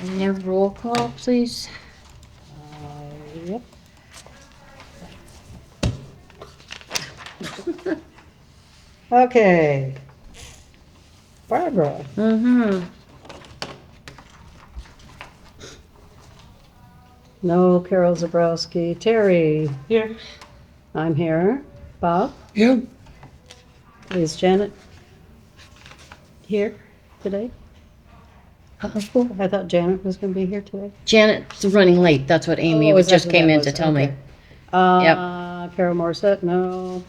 And have roll call, please. Yep. Okay. Barbara. Mm-hmm. No, Carol Zabrowski. Terry. Here. I'm here. Bob. Yep. Is Janet here today? I thought Janet was going to be here today. Janet's running late. That's what Amy Oh, is that just who came that in was? to tell me. Okay. Carol Morissette, no.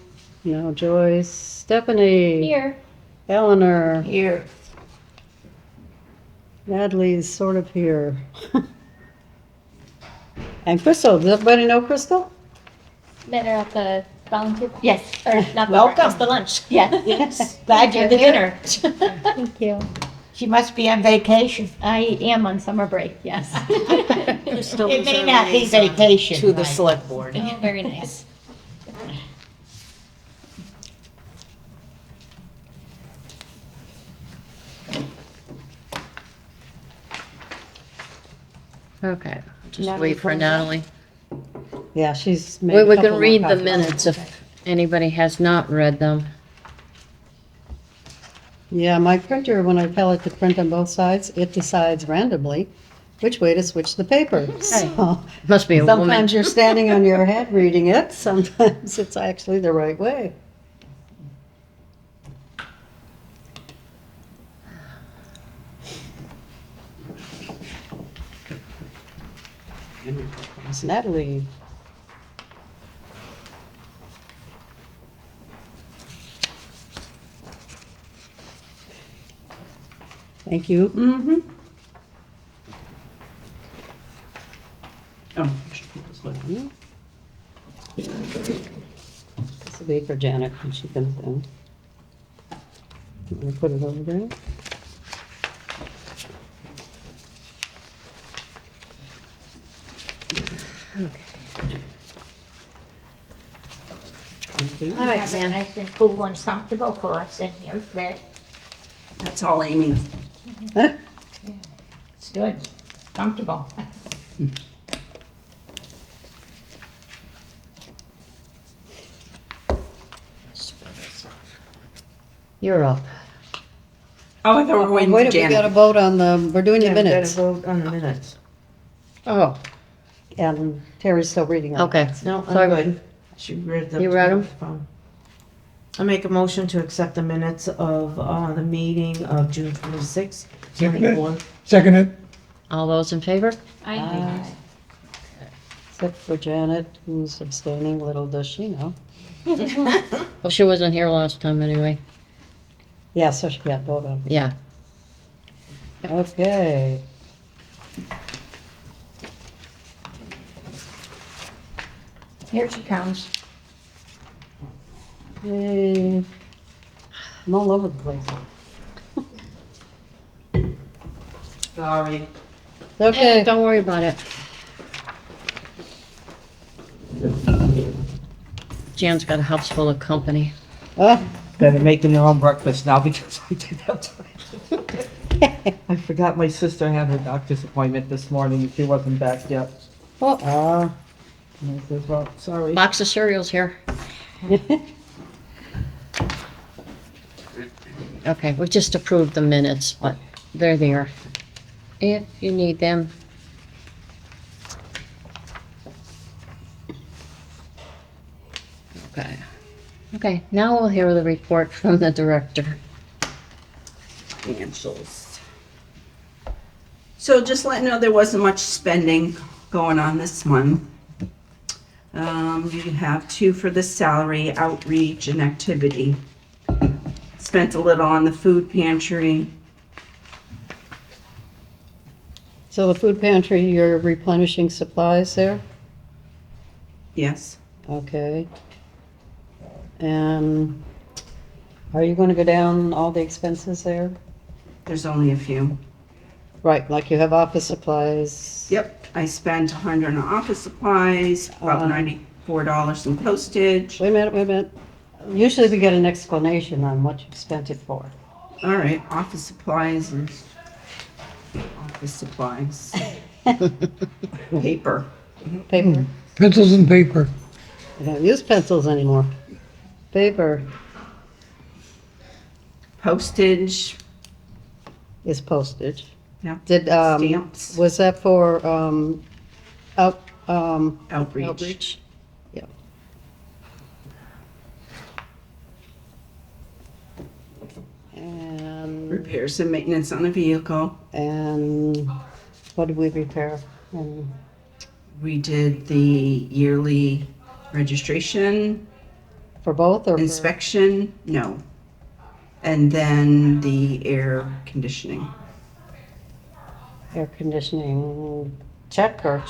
No, Joyce. Stephanie. Here. Eleanor. Here. Natalie's sort of here. And Crystal. Does everybody know Crystal? Met her at the volunteer. Yes. Or not the Welcome. breakfast, the lunch. Yes. Yes. Glad you're the here. dinner. Thank you. She must be on vacation. I am on summer break. Yes. It may not be vacation. To the right? select board. Oh, very nice. Okay, just Natalie wait for comes up. Natalie. Yeah, she's made We a couple can more read the copies. minutes if anybody has not read them. Yeah, my printer, when I tell it to print on both sides, it decides randomly which way to switch the paper. So Must be a woman. sometimes you're standing on your head reading it, sometimes it's actually the right way. It's Natalie. Thank you. Mm-hmm. Oh, This will be for Janet when she comes in. I'm gonna put it over there. All right, then. I think cool one's comfortable for us in here. That that's all Amy. Huh? it's good. Comfortable. You're up. Oh, I thought we were waiting Wait, for we gotta Janet. vote on we're doing the Yeah, we gotta minutes. vote on the minutes. Oh, And Terry's still reading them. okay. No, I'm Sorry. good. She read them. You read 'em? I make a motion to accept the minutes of the meeting of June 26th, Second it. 24. Second it. All those in favor? Except for Janet, who's abstaining, little does she know. Well, she wasn't here last time anyway. Yeah, so she can't vote on. Yeah. Okay. Here she comes. Hey, I'm all over the place. Sorry. Okay, Don't worry about it. Jan's got a house full of company. oh, Better making their own breakfast now because I did have time. I forgot my sister had her doctor's appointment this morning and she wasn't back yet. oh, And I said, well, sorry. Box of cereals here. Okay, we just approved the minutes, but they're there. If you need them. Okay. Okay, now we'll hear the report from the director. Financials. So just letting you know there wasn't much spending going on this month. You have two for the salary, outreach, and activity. Spent a little on the food pantry. so the food pantry, you're replenishing supplies there? Yes, Okay. And are you gonna go down all the expenses there? there's only a few. Right, like you have office supplies. Yep, I spent 100 on office supplies, about $94 in postage. Wait a minute, wait a minute. Usually we get an explanation on what you spent it for. All right, office supplies is Office supplies. Paper. Paper. Pencils and paper. I don't use pencils anymore. Paper Postage. is postage. Yeah. Did, Stamps. was that for, Outreach. outreach? Yeah. And, Repairs and maintenance on a vehicle. and what did we repair? And We did the yearly registration, for both or for? inspection, no. And then the air conditioning. Air conditioning check or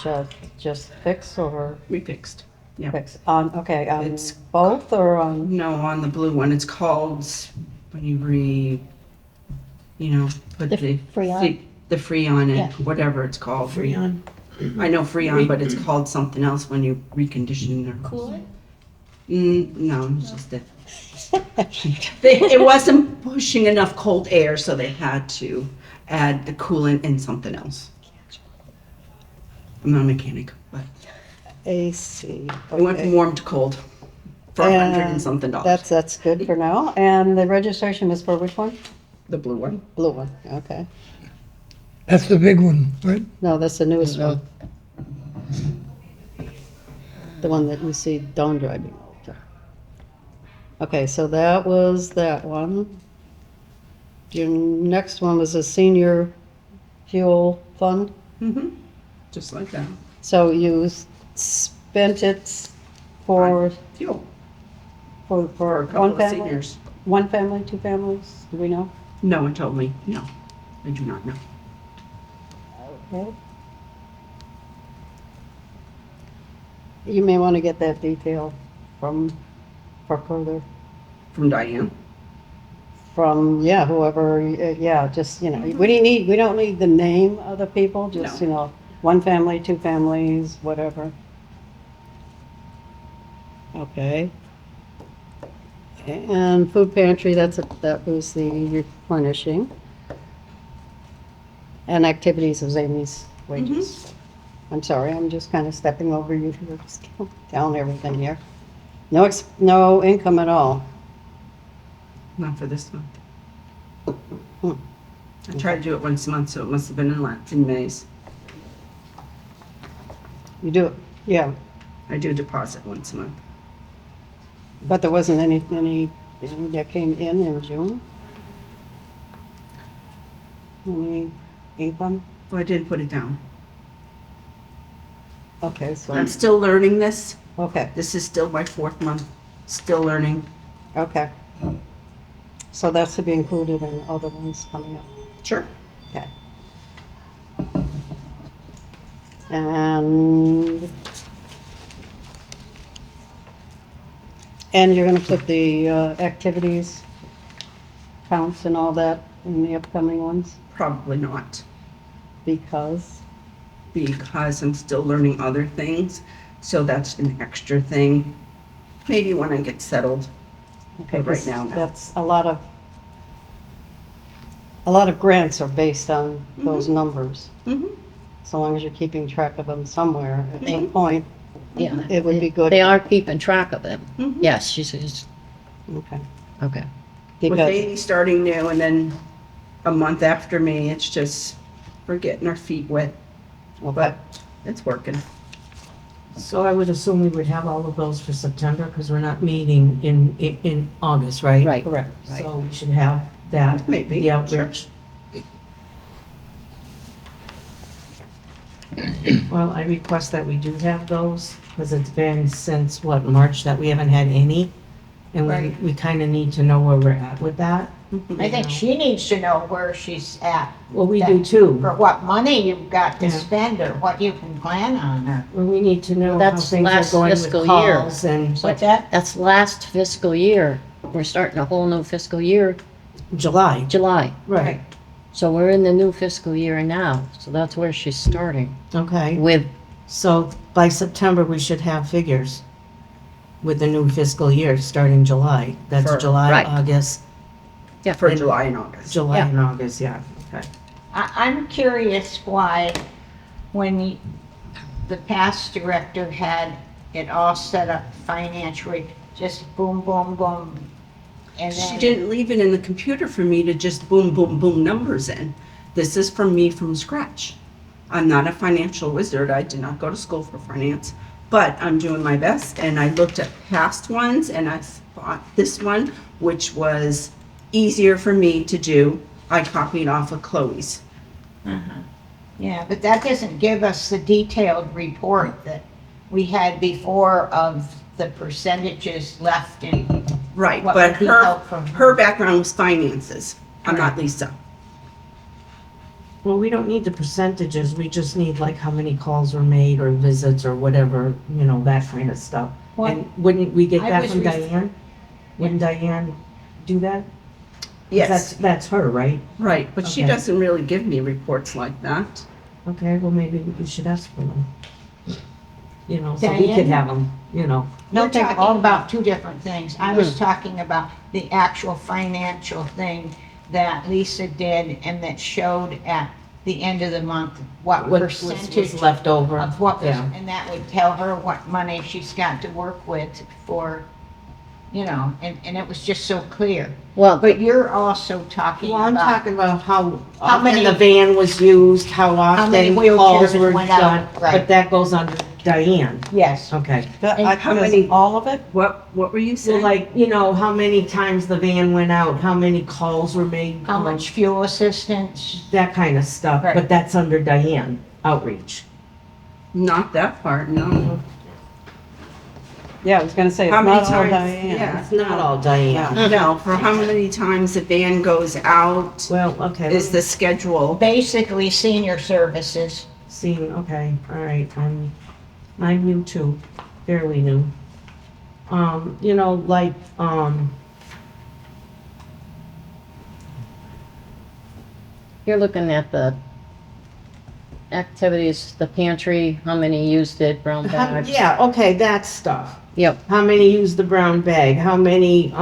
just fix or We fixed. Yeah. fix? On, okay, on It's- both or on, No, on the blue one, it's called, when you put The the. Freon. The Freon Yeah. and whatever it's called. Freon. I know Freon, but it's called something else when you recondition or. Coolant? No, it's just that. It wasn't pushing enough cold air, so they had to add the coolant and something else. I'm not a mechanic, but AC? it went from Okay. warm to cold for $100 and something. That's good for now. And the registration was for which one? The blue one. Blue one, okay. That's the big one, right? No, that's the newest No. one. The one that you see Dawn driving. Okay, so that was that one. Your next one was a senior fuel fund. Mm-hmm. Just like that. So you spent it for, Fuel for, for a for couple one of family? seniors. One family, two families, do we know? No one told me. No, I do not know. Okay. You may want to get that detail for further, From Diane. from, yeah, whoever, yeah, just, we don't need the name of the people, just, No. one family, two families, whatever. Okay. And food pantry, that was the replenishing. And activities was Amy's wages. I'm sorry, I'm just kind of stepping over you here, just telling everything here. No income at all. Not for this month. Hmm. I try to do it once a month, so it must have been in May's. You do it, yeah, I do deposit once a month. but there wasn't any that came in June? Any income? Well, I didn't put it down. Okay, so, I'm still learning this. okay, This is still my 4th month, still learning. okay. So that's to be included in other ones coming up. Sure. Okay. And you're gonna put the activities counts and all that in the upcoming ones Probably not, because, because I'm still learning other things. So that's an extra thing. Maybe when I get settled. okay, But right 'cause now, no. that's a lot of grants are based on those numbers. Mm-hmm. So long as you're keeping track of them somewhere at some Mhm. point, Yeah. it would be good. They are keeping track of them. Mhm. Yes, she says, Okay. okay. With Because, Amy starting new and then a month after me, it's just, we're getting our feet wet, okay, but it's working. So I would assume we would have all of those for September, because we're not meeting in August, right? Right. correct. So we should have that, Maybe, the outreach. Well, I request that we do have those, because it's been since, what, March that we haven't had any? And Right. we kind of need to know where we're at with that. I think she needs to know where she's at. Well, we do too. For what money you've got to Yeah. spend or what you can plan on or, Well, we need to know how That's things are last going with fiscal year. calls and what's that? That's last fiscal year. We're starting a whole new fiscal year, July. July. Right, So we're in the new fiscal year now. So that's where she's starting okay. with, So by September, we should have figures with the new fiscal year starting July. That's For- July, right. August, For And- July and August. July Yeah. and August, yeah, okay. I'm curious why, when the past director had it all set up financially, just boom, boom, boom, and She then. didn't leave it in the computer for me to just boom, boom, boom numbers in. This is from me from scratch. I'm not a financial wizard. I did not go to school for finance, but I'm doing my best. And I looked at past ones and I thought this one, which was easier for me to do, I copied off of Chloe's. Yeah, but that doesn't give us the detailed report that we had before of the percentages left in. Right, What but would be her, helpful. her background was finances. I'm not Lisa. Well, we don't need the percentages, we just need like how many calls were made or visits or whatever, you know, that kind of stuff. Well, And wouldn't we get I that was from ref- Diane? Wouldn't Diane do that? 'Cause Yes, That's her, right? right, but she Okay. doesn't really give me reports like that. Okay, well, maybe we should ask for them. You know, so we Diane? could have them, you know. We're Don't think talking all- about two different things. I was talking about the actual financial thing that Lisa did and that showed at the end of the month what What percentage was left over. of what was, Yeah. and that would tell her what money she's got to work with for, you know, and it was just so clear. Well, But you're also talking Well, I'm about, talking about how How often many- the van was used, how many often wheelchairs calls were went out, done, right. but that goes under Diane. yes, Okay. How many- All of it? What were you So saying? like, you know, how many times the van went out, how many calls were made. how much fuel assistance, That kind of stuff, Right. but that's under Diane, outreach. Not that part, no. Yeah, I was gonna say, it's How many not all times? Diane. Yeah, It's not all Diane. no, for how many times the van goes out Well, okay. is the schedule. basically senior services. See, okay, all right, I'm new too, fairly new. You know, like, you're looking at the activities, the pantry, how many used it, brown bags. yeah, okay, that stuff. Yep, How many use the brown bag? How many,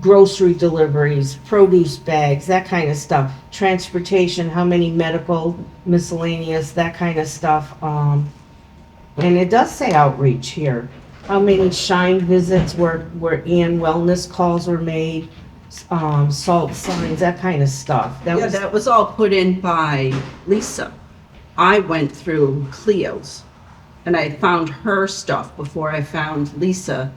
grocery deliveries, produce bags, that kind of stuff. Transportation, how many medical miscellaneous, that kind of stuff. And it does say outreach here. How many Shine visits were in, wellness calls were made, salt signs, that kind of stuff. That Yeah, was, that was all put in by Lisa. I went through Cleo's and I found her stuff before I found Lisa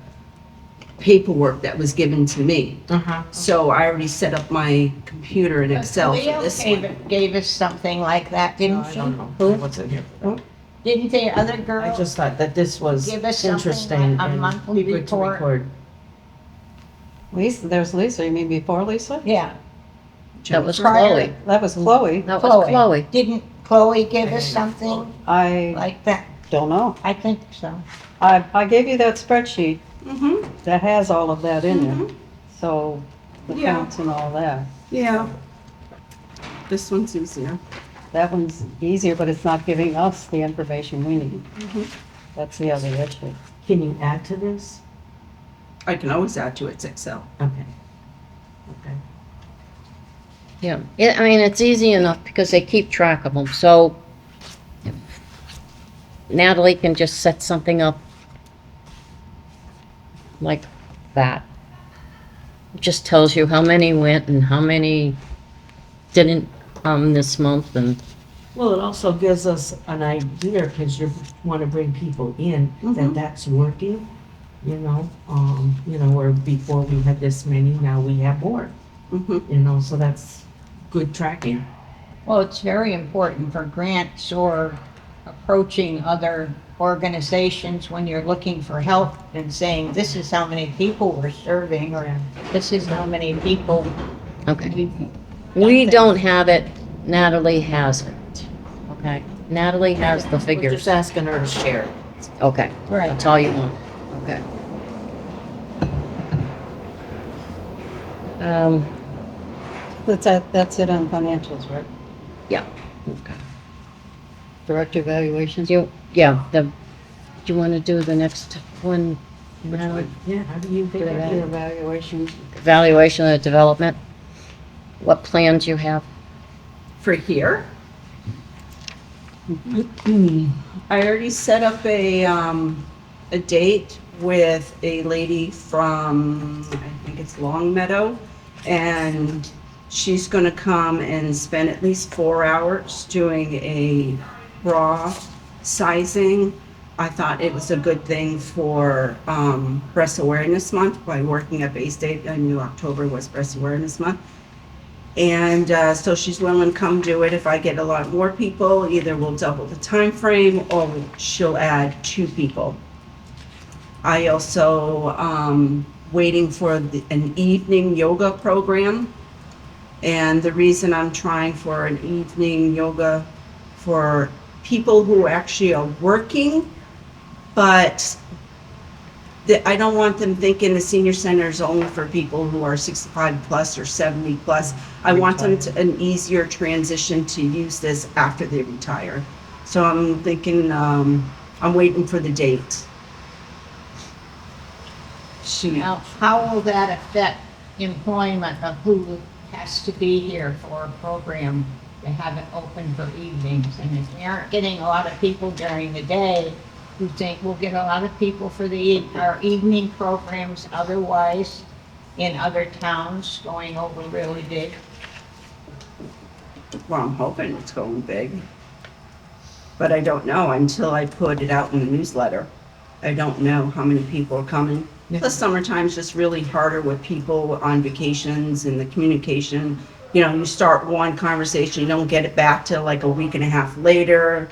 paperwork that was given to me. uh-huh. So I already set up my computer in Excel for Leo this gave, one. gave us something like that, No, didn't I she? don't know. Who? What's in here? Oh, Didn't the other I girl just thought that this was give us something interesting like a and monthly good to report? record. Lisa, there's Lisa, you mean before Lisa? Yeah. that was Prior- Chloe. That was Chloe. That was Chloe. Didn't Chloe give us something I like that? don't know. I think so. I gave you that spreadsheet Mm-hmm, that has all of that in it, so the Yeah. counts and all that. yeah. This one's easier. That one's easier, but it's not giving us the information we need. That's the other issue. Can you add to this? I can always add to its Excel. Okay. Okay. Yeah, I mean, it's easy enough because they keep track of them, so if Natalie can just set something up like that. It just tells you how many went and how many didn't come this month, and Well, it also gives us an idea, because you want to bring people in, that that's working, you know, where before we had this many, now we have more, Mm-hmm. you know, so that's good tracking. Well, it's very important for grants or approaching other organizations when you're looking for help and saying, this is how many people we're serving, or this is how many people okay. we've. We don't have it, Natalie has it, okay? Natalie has the We're figures, just asking her to share. okay, Right. that's all you want, okay. That's it on financials, right? Yeah, okay. Direct evaluations? Yeah, do you want to do the next one? Natalie? Yeah, how do you think Director that? evaluation. Evaluation of development? What plans you have? for here. I already set up a date with a lady from, I think it's Longmeadow, and she's gonna come and spend at least 4 hours doing a bra sizing. I thought it was a good thing for Breast Awareness Month by working at Bay State. I knew October was Breast Awareness Month. And so she's willing to come do it. If I get a lot more people, either we'll double the time frame or she'll add 2 people. I also waiting for an evening yoga program. And the reason I'm trying for an evening yoga for people who actually are working, but I don't want them thinking the senior center is only for people who are 65 plus or 70 plus. I want them to an easier transition to use this after they retire. So I'm thinking, I'm waiting for the date. Now, how will that affect employment of who has to be here for a program to have it open for evenings? And if we aren't getting a lot of people during the day, you think we'll get a lot of people for our evening programs otherwise in other towns going over really big? Well, I'm hoping it's going big. But I don't know until I put it out in the newsletter. I don't know how many people are coming. Plus summertime's just really harder with people on vacations and the communication. You know, you start one conversation, you don't get it back till like a week and a half later.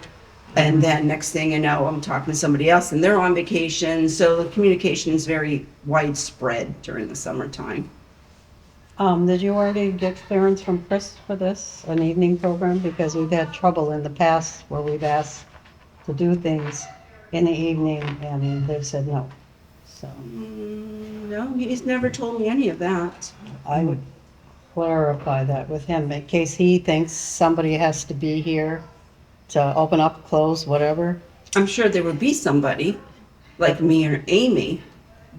And then next thing you know, I'm talking to somebody else and they're on vacation. So the communication is very widespread during the summertime. Did you already get clearance from Chris for this, an evening program? Because we've had trouble in the past where we've asked to do things in the evening and they've said no. So No, he's never told me any of that. I would clarify that with him in case he thinks somebody has to be here to open up, close, whatever. I'm sure there would be somebody like me or Amy,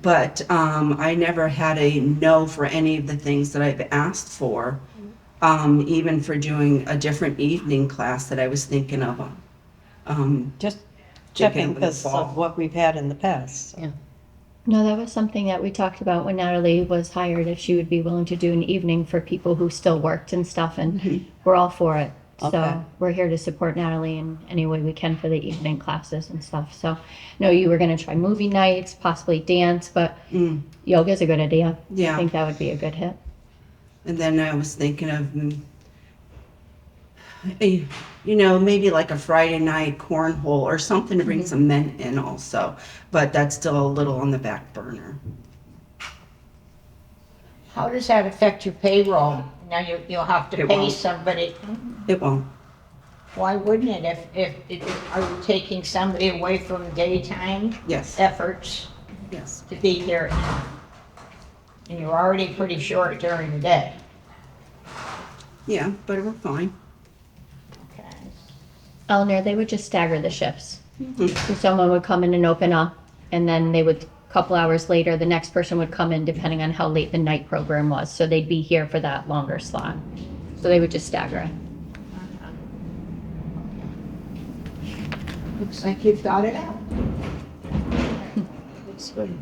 but I never had a no for any of the things that I've asked for, even for doing a different evening class that I was thinking of. Just Checking checking because of what we've had in the past. So. Yeah. No, that was something that we talked about when Natalie was hired, if she would be willing to do an evening for people who still worked and stuff, and we're all for it. Okay. So we're here to support Natalie in any way we can for the evening classes and stuff. So, no, you were going to try movie nights, possibly dance, but yoga's a good idea. Yeah. I think that would be a good hit. And then I was thinking of, maybe like a Friday night cornhole or something to bring some men in also. But that's still a little on the back burner. How does that affect your payroll? Now you'll have to It pay won't. somebody. It won't. Why wouldn't it? Are you taking somebody away from daytime Yes. efforts Yes. to be here? And you're already pretty short during the day. Yeah, but we're fine. Okay. Eleanor, they would just stagger the shifts. So someone would come in and open up, and then they would, a couple hours later, the next person would come in depending on how late the night program was. So they'd be here for that longer slot. So they would just stagger it. Looks like you've got it out. Looks good.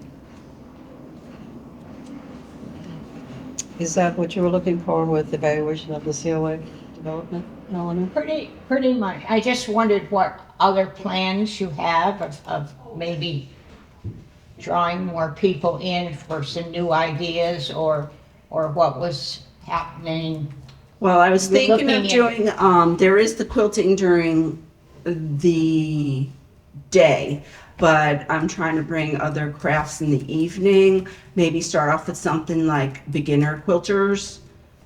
Is that what you were looking for with evaluation of the COA development, Eleanor? Pretty much. I just wondered what other plans you have of maybe drawing more people in for some new ideas or what was happening. Well, I was You're thinking of looking doing, there is the quilting during the day, but I'm trying to bring other crafts in the evening. Maybe start off with something like beginner quilters,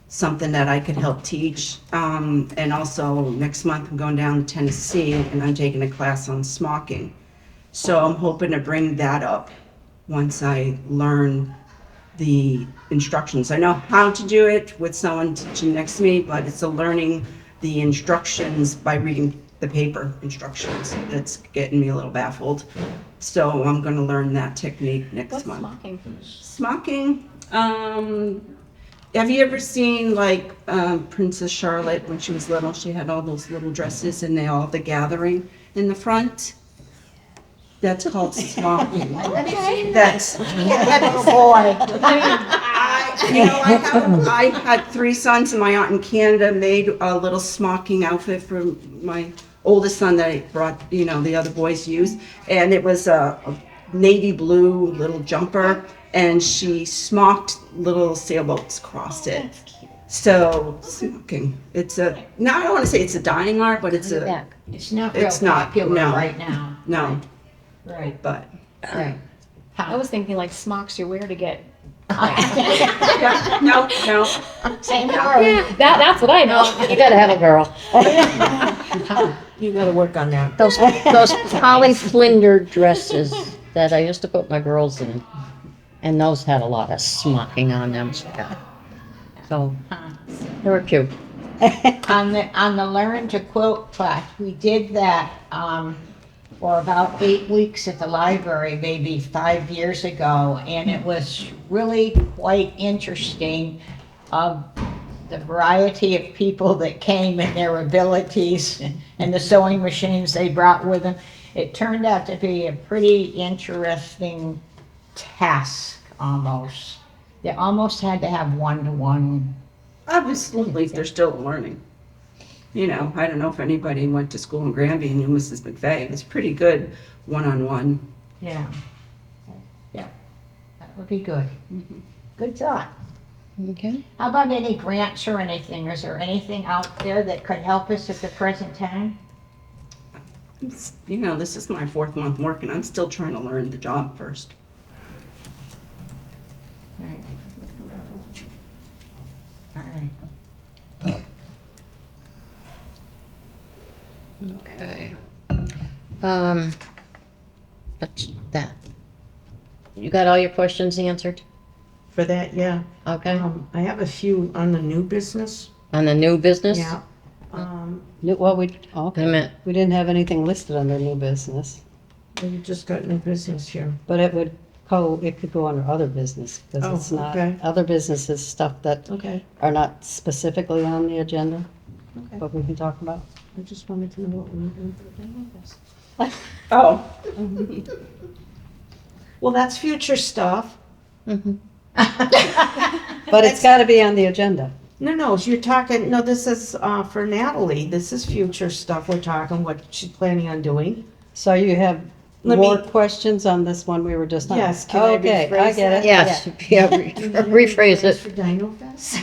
something that I could help teach. And also next month I'm going down to Tennessee and I'm taking a class on smocking. So I'm hoping to bring that up once I learn the instructions. I know how to do it with someone teaching next to me, but it's learning the instructions by reading the paper instructions that's getting me a little baffled. So I'm going to learn that technique next What's month. smocking? Smocking, Have you ever seen like Princess Charlotte when she was little? She had all those little dresses and they all have the gathering in the front. That's called smocking. That's Boy, I had 3 sons, and my aunt in Canada made a little smocking outfit for my oldest son that I brought, the other boys use. And it was a navy blue little jumper, and she smocked little sailboats across it. So, smocking. Now I don't want to say it's a dying art, but it's it's not real It's not, popular no. right now. no, Right, but. right. I was thinking like smocks you wear to get. Yeah, no. Same here. That's what I know. You gotta have a girl. You gotta work on that. Those Polly Flinder dresses that I used to put my girls in, and those had a lot of smocking on them. So they were cute. On the Learn to Quilt class, we did that, for about 8 weeks at the library, maybe 5 years ago, and it was really quite interesting of the variety of people that came and their abilities and the sewing machines they brought with them. It turned out to be a pretty interesting task almost. They almost had to have one-to-one. Absolutely, they're still learning. I don't know if anybody went to school in Granby and knew Mrs. McVeigh. It's pretty good one-on-one. Yeah. Yeah, that would be good. Good thought. Okay. How about any grants or anything? Is there anything out there that could help us at the present time? This is my 4th month working. I'm still trying to learn the job first. All right. All right. Okay. That's that. You got all your questions answered? For that, yeah. Okay. I have a few on the new business. On the new business? Yeah. Well, Wait a okay. minute. We didn't have anything listed under new business, We just got new business here. but it could go under other business, because Oh, it's not, okay. other business is stuff that Okay, are not specifically on the agenda, okay. but we can talk about. I just wanted to know what we were doing for the new business. Oh, Well, that's future stuff. Mhm. But it's gotta be on the agenda. No, you're talking, no, this is, for Natalie. This is future stuff. We're talking what she's planning on doing. So you have Let more me- questions on this one we were just on? Yes, can I Okay, I rephrase get that? it. Yes, yeah, rephrase it. For Dino Fest?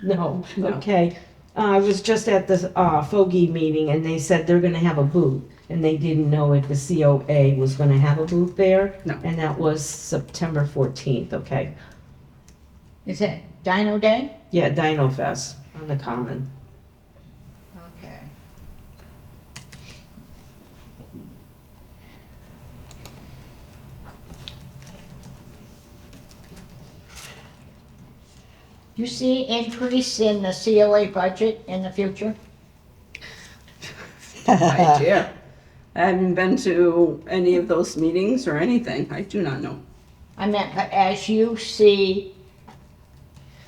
No, No. okay. I was just at the Fogey meeting and they said they're gonna have a booth. And they didn't know if the COA was gonna have a booth there. No. And that was September 14th, okay. Is it Dino Day? Yeah, Dino Fest on the Common. Okay. Do you see increase in the COA budget in the future? idea. I haven't been to any of those meetings or anything. I do not know. I meant, but as you see,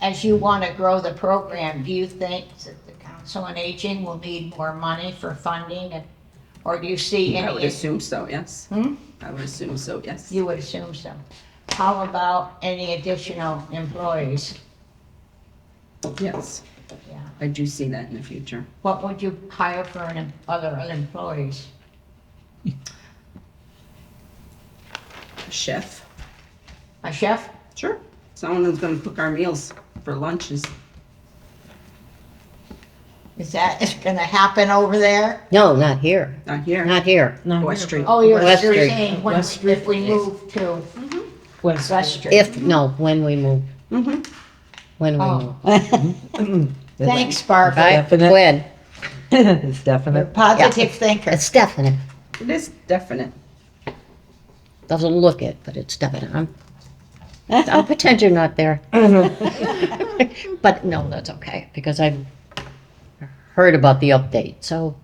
as you want to grow the program, do you think that the Council on Aging will need more money for funding? Or do you see I would any, assume so, yes. Hmm? I would assume so, yes. you would assume so. How about any additional employees? Yes, Yeah. I do see that in the future. What would you hire for other employees? A chef. A chef? Sure. Someone who's gonna cook our meals for lunches. Is that gonna happen over there? No, not here. Not here. Not here. West Street. Oh, you're West Street. saying when, West Street. if we move to West West Street? When we move. Mm-hmm. When we Oh. move. Thanks, Barbara. Right, Definite. Gwen, It's You're a definite. positive thinker. it's definite. It is definite. Doesn't look it, but it's definite. I'll pretend you're not there. But no, that's okay, because I've heard about the update, so.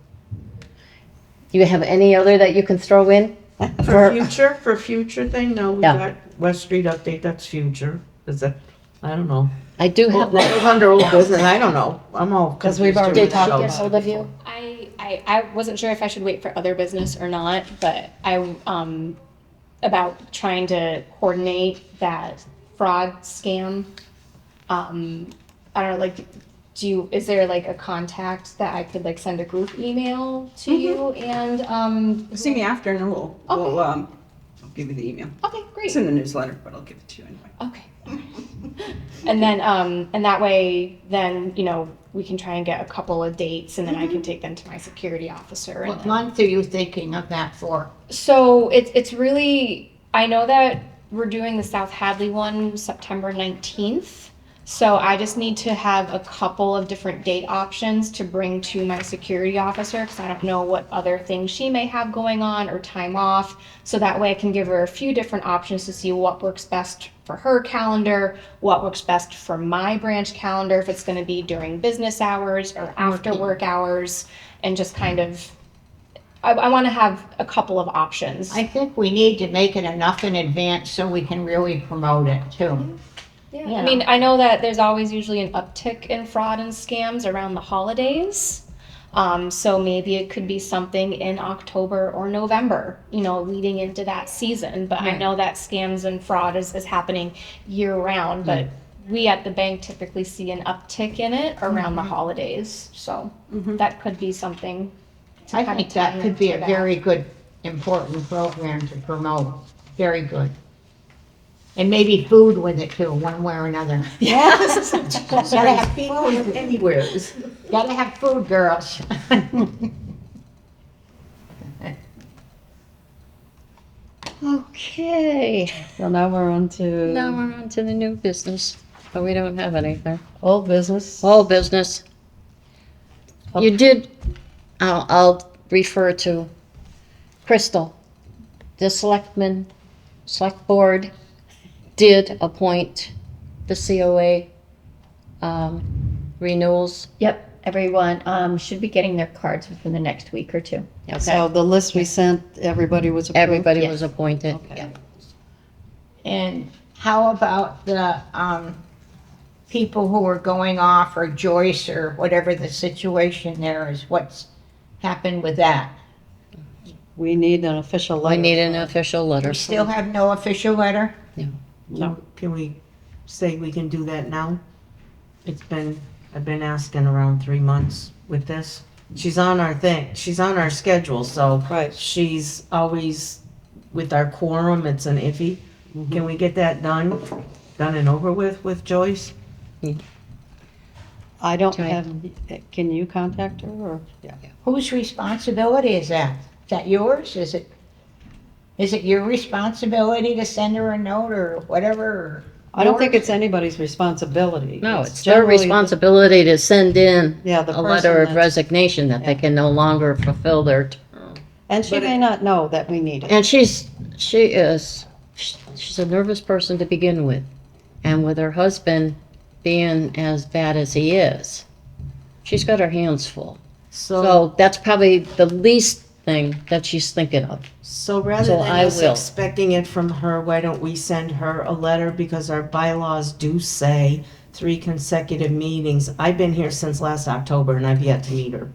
Do you have any other that you can throw in? For future thing, no, we Yeah. got West Street update, that's future. Is that, I don't know. I do Well, have, that was under old business, I don't know. I'm all 'Cause we've confused already with talked shows. get hold of you? I wasn't sure if I should wait for other business or not, but about trying to coordinate that fraud scam. I don't know, like, is there like a contact that I could like send a group email to you and, See me after and I'll give you the email. okay, It's great. in the newsletter, but I'll give it to you anyway. Okay. And then, and that way, then, we can try and get a couple of dates and then I can take them to my security officer. And What then- month are you thinking of that for? So it's really, I know that we're doing the South Hadley one September 19th. So I just need to have a couple of different date options to bring to my security officer because I don't know what other things she may have going on or time off. So that way I can give her a few different options to see what works best for her calendar, what works best for my branch calendar, if it's going to be during business hours or after work hours, and just kind of I want to have a couple of options. I think we need to make it enough in advance so we can really promote it too. Yeah. Yeah. I mean, I know that there's always usually an uptick in fraud and scams around the holidays. So maybe it could be something in October or November, leading into that season. But I Right. know that scams and fraud is happening year round. But we at the bank typically see an uptick in it around the holidays. So that could be something. to I kind think of that tie could be a into that. very good, important program to promote. Very good. And maybe food with it too, one way or another. Yes. Gotta have food. Anywhere. Gotta have food, girls. Okay, So now we're on to now we're on to the new business, but we don't have anything. old business. All business. You did, I'll refer to Crystal. The select board did appoint the COA renewals. Yep, everyone should be getting their cards within the next week or two. So the list we sent, everybody was approved? Everybody Yes. was appointed. Okay. And how about the, people who are going off, or Joyce, or whatever the situation there is, what's happened with that? We need an official We letter. need an official letter. We still have no official letter? Can we say we can do that now? I've been asking around 3 months with this. She's on our schedule, so Right. she's always, with our quorum, it's an iffy. Can we get that done and over with Joyce? I don't Right. have, can you contact her or? Yeah. Whose responsibility is that? Is that yours? Is it your responsibility to send her a note or whatever? Or I don't think yours? it's anybody's responsibility. No, it's their generally the- responsibility to send in Yeah, the a person letter of that's- resignation that they Yeah. can no longer fulfill their term. And she But may not know that we need it. And she's a nervous person to begin with. And with her husband being as bad as he is, she's got her hands full. So that's probably the least thing that she's thinking of. So rather So than I us will. expecting it from her, why don't we send her a letter, because our bylaws do say 3 consecutive meetings. I've been here since last October and I've yet to meet her.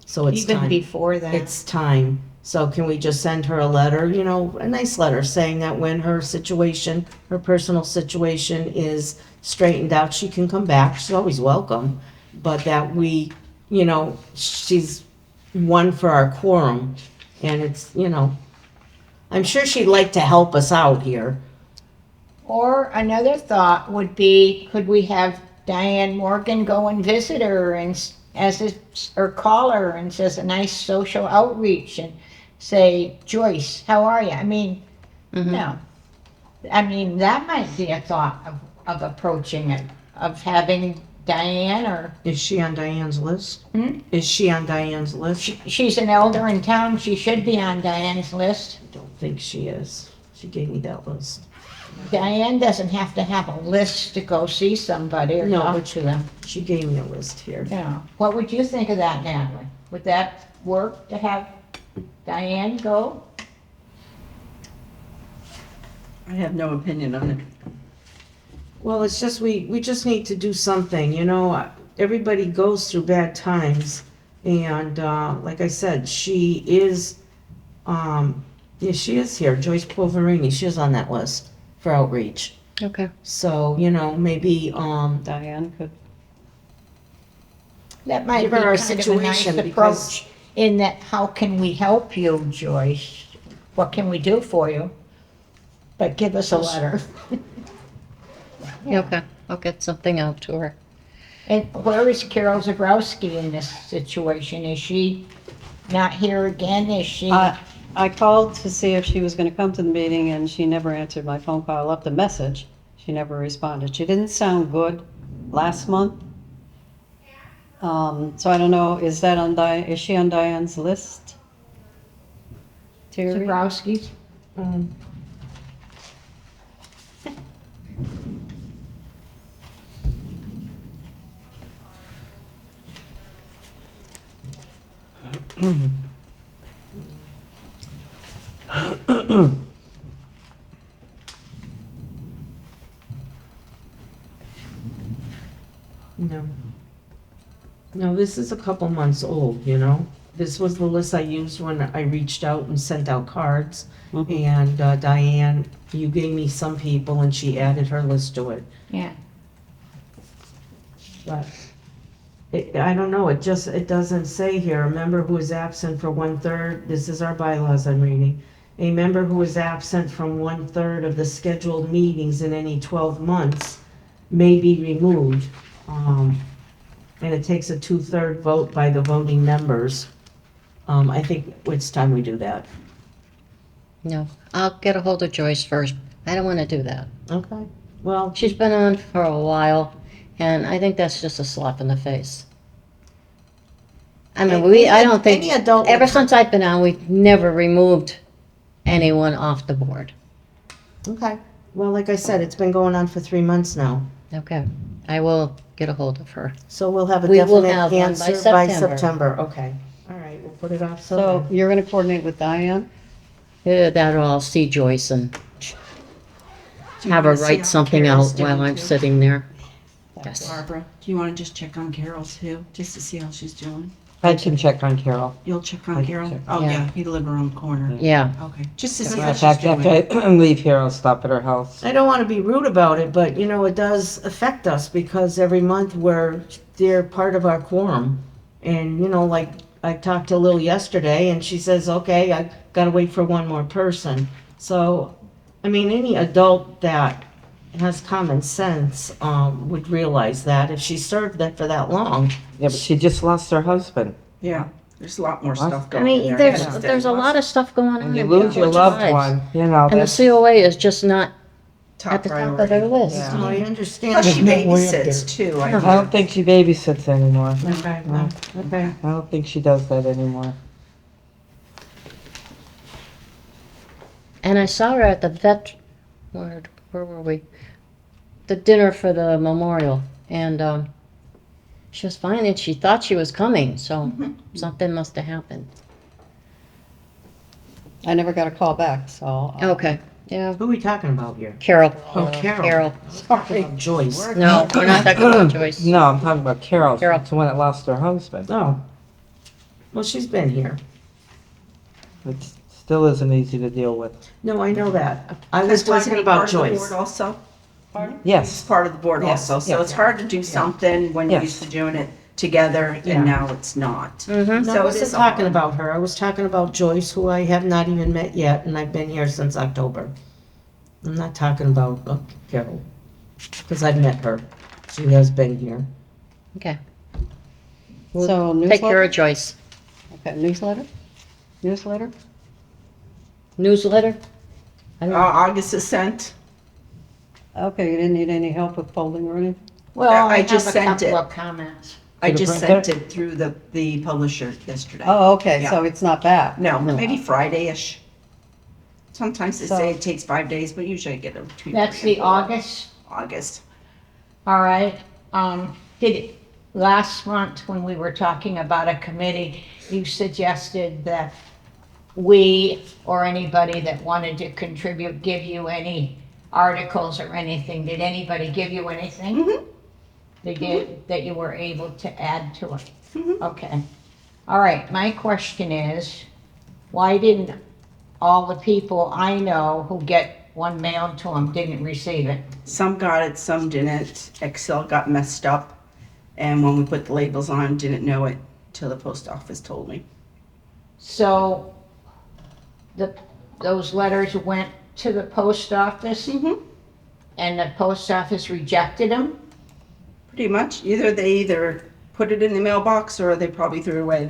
So it's Even time. before that? It's time. So can we just send her a letter, a nice letter saying that when her personal situation is straightened out, she can come back. She's always welcome. But that she's one for our quorum. And it's, I'm sure she'd like to help us out here. Or another thought would be, could we have Diane Morgan go and visit her or call her and says a nice social outreach and say, Joyce, how are you? I mean, no. I mean, that might be a thought of approaching it, of having Diane or, Is she on Diane's list? Hmm? Is she on Diane's list? she's an elder in town, she should be on Diane's list. I don't think she is. She gave me that list. Diane doesn't have to have a list to go see somebody or No, talk but to them. She gave me a list here. Yeah. What would you think of that, Natalie? Would that work to have Diane go? I have no opinion on it. Well, it's just, we just need to do something, you know, everybody goes through bad times. And, like I said, she is, yeah, she is here, Joyce Poverini, she is on that list for outreach. Okay. So, you know, maybe, Diane could, That might be Given our kind of a nice situation, because- approach in that, how can we help you, Joyce? What can we do for you? But give us a letter. Okay, I'll get something out to her. And where is Carol Zabrowski in this situation? Is she not here again? Is she? I called to see if she was gonna come to the meeting, and she never answered my phone call. I left a message. She never responded. She didn't sound good last month. So I don't know, is that on is she on Diane's list? Terry? Zabrowski's? no. No, this is a couple months old, you know? This was the list I used when I reached out and sent out cards. Mhm. And Diane, you gave me some people and she added her list to it. Yeah. But I don't know, it doesn't say here, a member who is absent for 1/3, this is our bylaws I'm reading. A member who is absent from 1/3 of the scheduled meetings in any 12 months may be removed. And it takes a 2/3 vote by the voting members. I think it's time we do that. No, I'll get a hold of Joyce first. I don't want to do that. Okay. Well, She's been on for a while, and I think that's just a slap in the face. I mean, I don't think, any adult. ever since I've been on, we've never removed anyone off the board. Okay. Well, like I said, it's been going on for 3 months now. Okay, I will get a hold of her. So we'll have a We will definite have one by answer by September. September. Okay. All right, we'll put it off. So you're gonna coordinate with Diane? Yeah, that'll I'll see Joyce and Do you have her wanna see write how something Carol's out while doing, I'm too? sitting there. Yes. Barbara, do you want to just check on Carol too, just to see how she's doing? I can check on Carol. You'll check I on can Carol? check. Oh, Yeah. yeah, you live around the corner. Yeah, Okay, just to see how In she's fact, doing. after I leave here, I'll stop at her house. I don't want to be rude about it, but you know, it does affect us because every month they're part of our quorum. And you know, like I talked to Lil yesterday and she says, okay, I gotta wait for one more person. So, I mean, any adult that has common sense, would realize that if she served that for that long. Yeah, but she just lost her husband. Yeah, there's a lot more What? stuff I going mean, on there. there's a lot of stuff going on. When you in lose your people's loved lives. one, you know, And the that's, COA is just not Top at the top of priority. their list. Yeah. So I understand. Plus she There's no way up babysits too, I I don't think she babysits anymore. Okay, well, okay. I don't think she does that anymore. And I saw her at the where were we? The dinner for the memorial, and she was fine, and she thought she was coming, so something must have happened. I never got a call back, so. Okay, yeah, Who are we talking about here? Carol. Oh, Carol. Carol. Sorry. Joyce. No, we're not talking about Joyce. No, I'm talking about Carol. Carol. It's the one that lost her husband. Oh. Well, she's been here. It still isn't easy to deal with. No, I know that. I was Because wasn't talking he about part of the Joyce. board also? He's Yes, part of the board Yes, also, so yes. it's hard to do something when you're Yes. used to doing it together Yeah. and now it's not. Mm-hmm. No, I So it wasn't is talking hard. about her. I was talking about Joyce, who I have not even met yet, and I've been here since October. I'm not talking about Carol, because I've met her. She has been here. Okay. So Take care newsletter? of Joyce. Okay, newsletter? Newsletter? Newsletter? I don't know. August is sent. Okay, you didn't need any help with folding or anything? Well, I I just have a sent couple it. of comments. I To the just printer? sent it through the publisher yesterday. Oh, okay, so it's not back. No, maybe Friday-ish. Sometimes they So- say it takes 5 days, but usually I get them between. That's 3 the and 4. August, August. all right. Last month, when we were talking about a committee, you suggested that we, or anybody that wanted to contribute, give you any articles or anything. Did anybody give you anything? Mhm. They did, that you were able to add to it? Mhm. Okay. All right, my question is, why didn't all the people I know who get one mailed to them didn't receive it? Some got it, some didn't. Excel got messed up, and when we put the labels on, didn't know it till the post office told me. So those letters went to the post office Mhm. and the post office rejected them? Pretty much. They put it in the mailbox or they probably threw it away.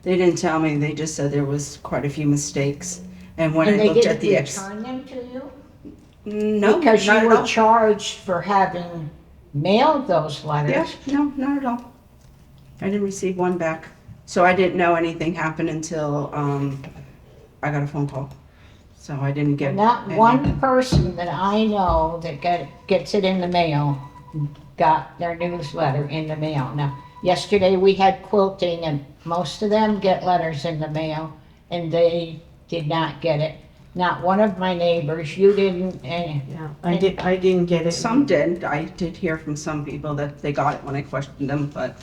They didn't tell me. They just said there was quite a few mistakes. And when And I they looked at didn't the return them to you? no, Because not you at were all. charged for having mailed those Yeah, letters. no, not at all. I didn't receive one back. So I didn't know anything happened until I got a phone call. So I didn't get Not any. one person that I know that gets it in the mail got their newsletter in the mail. Now, yesterday we had quilting and most of them get letters in the mail and they did not get it. Not one of my neighbors, you didn't, and Yeah, I didn't get it. Some did. I did hear from some people that they got it when I questioned them, but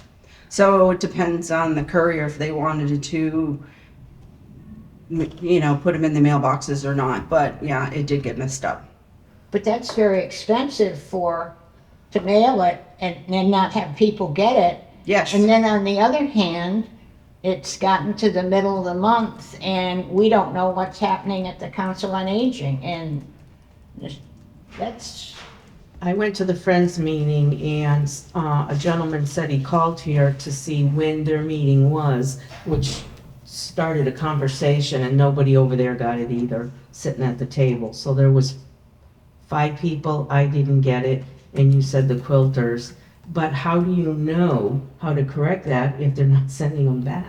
so it depends on the courier if they wanted to, put them in the mailboxes or not. But yeah, it did get messed up. but that's very expensive to mail it and then not have people get it. Yes. And then on the other hand, it's gotten to the middle of the month and we don't know what's happening at the Council on Aging and that's, I went to the Friends meeting and a gentleman said he called here to see when their meeting was, which started a conversation and nobody over there got it either, sitting at the table. So there was 5 people, I didn't get it, and you said the quilters. But how do you know how to correct that if they're not sending them back?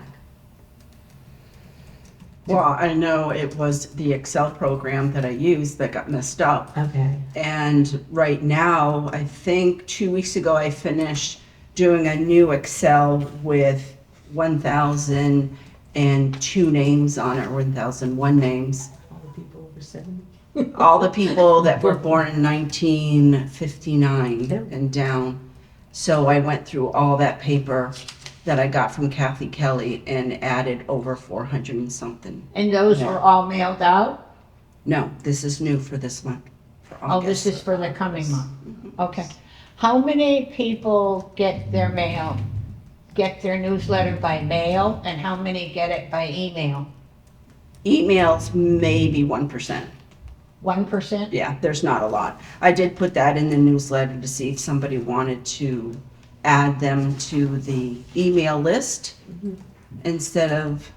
Well, I know it was the Excel program that I used that got messed up. Okay. And right now, I think 2 weeks ago, I finished doing a new Excel with 1,002 names on it, or 1,001 names. All the people over 70? All the people that were born in 1959 and down. So I went through all that paper that I got from Kathy Kelly and added over 400 and something. and those were all mailed out? No, this is new for this month, for Oh, this August. is for the coming month. Okay. How many people get their newsletter by mail and how many get it by email? Emails, maybe 1%. 1%? Yeah, there's not a lot. I did put that in the newsletter to see if somebody wanted to add them to the email list instead of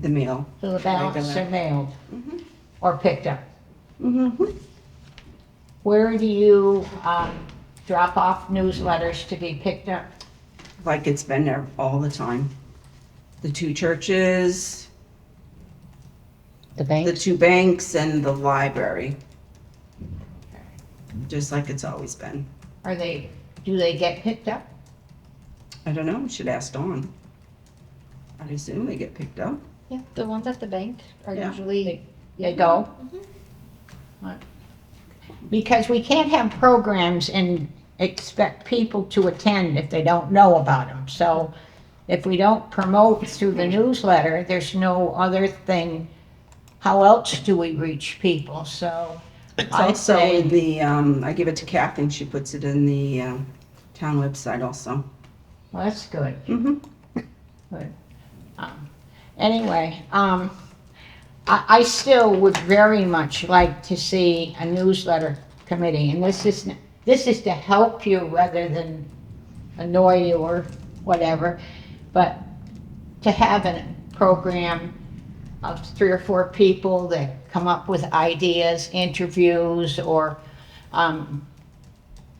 the mail. So the balance Regular. are mailed or picked up? Mm-hmm. Where do you drop off newsletters to be picked up? Like it's been there all the time. The 2 churches, The the bank? 2 banks, and the library. Just like it's always been. Do they get picked up? I don't know, we should ask Dawn. I assume they get picked up. Yeah, the ones at the bank are Yeah. usually. They go? Because we can't have programs and expect people to attend if they don't know about them. So if we don't promote through the newsletter, there's no other thing. How else do we reach people? So It's I also in say, the, I give it to Kathy and she puts it in the town website also. well, that's good. Mm-hmm. Good. Anyway, I still would very much like to see a newsletter committee, and this is to help you rather than annoy you or whatever, but to have a program of 3 or 4 people that come up with ideas, interviews, or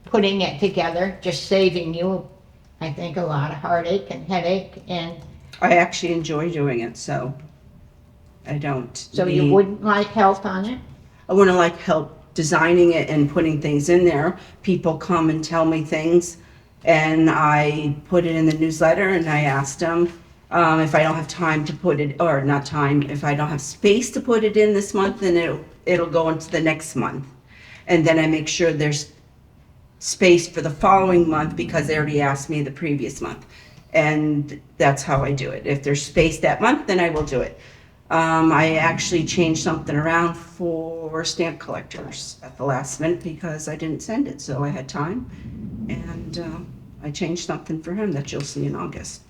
putting it together, just saving you, I think, a lot of heartache and headache, and I actually enjoy doing it, so I don't. so you need- wouldn't like help on it? I want to like help designing it and putting things in there. People come and tell me things, and I put it in the newsletter. And I asked them if I don't have time to put it, or not time, if I don't have space to put it in this month, then it'll go into the next month. And then I make sure there's space for the following month because they already asked me the previous month. And that's how I do it. If there's space that month, then I will do it. I actually changed something around for stamp collectors at the last minute because I didn't send it, so I had time. And I changed something for him that you'll see in August.